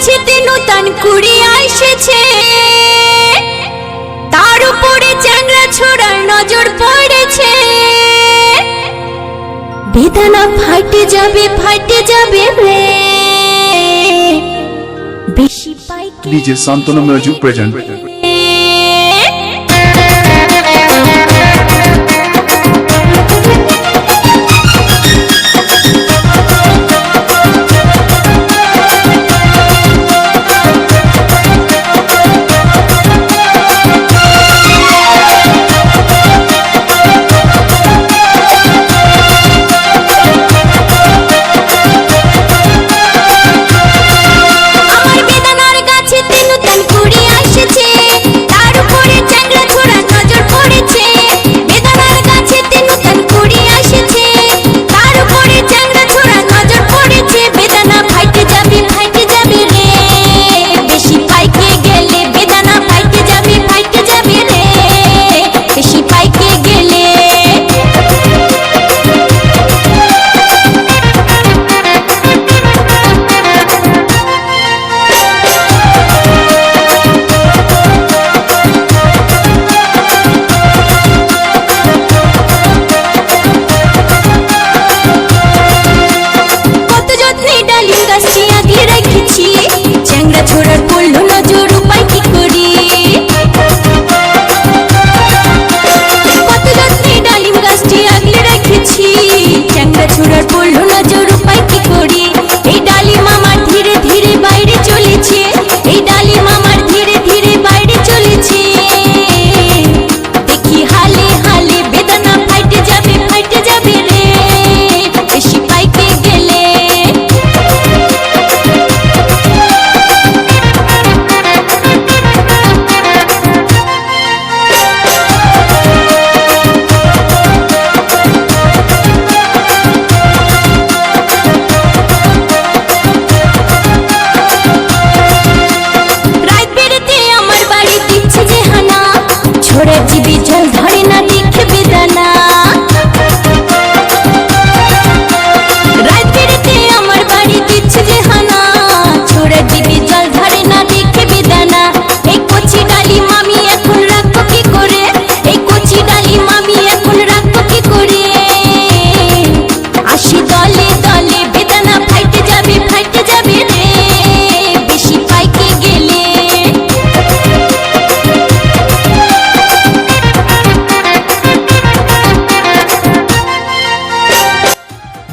গাছেতে নতুন কুড়ি এসেছে, তার উপরে চ্যাংড়া ছোড়ার নজর পড়েছে। বেদানা ফাটে যাবে রে, বেশি পাইকে DJ Santanu Music present.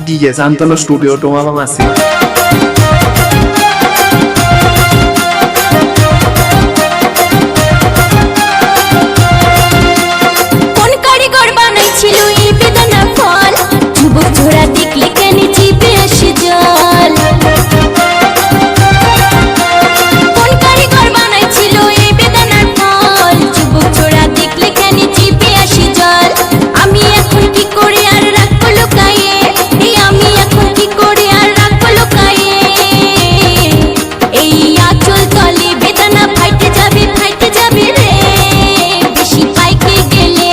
DJ Santanu Studio Tomama Masi. কোন কারিগর বানাইছিল এই বেদানা ফল, যুবক ঝোড়া দেখলে কেন জিভে আসে জল। কোন কারিগর বানাইছিল এই বেদানার ফল, যুবক ঝোড়া দেখলে কেন জিভে আসে জল। আমি এখন কি করে আর রাখবো লুকায়ে, আমি এখন কি করে আর রাখবো লুকায়ে। এই আঁচল তলে বেদানা ফাইটে যাবে রে, বেশি পাইকে গেলে।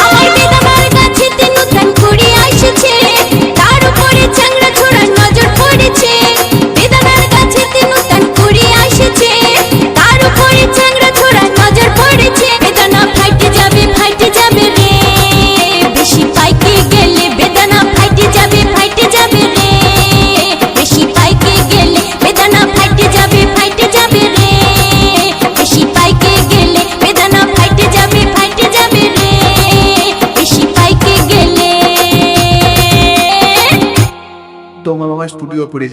আমার বেদানার গাছেতে নতুন কুড়ি এসেছে, তার উপরে চ্যাংড়া ছোড়ার নজর পড়েছে। বেদানার গাছেতে নতুন কুড়ি এসেছে, তার উপরে চ্যাংড়া ছোড়ার নজর পড়েছে। বেদানা ফাইটে যাবে রে, বেশি পাইকে গেলে। বেদানা ফাইটে যাবে রে, বেশি পাইকে গেলে। বেদানা ফাইটে যাবে রে, বেশি পাইকে গেলে। বেদানা ফাইটে যাবে রে, বেশি পাইকে গেলে। Tomama Studio present.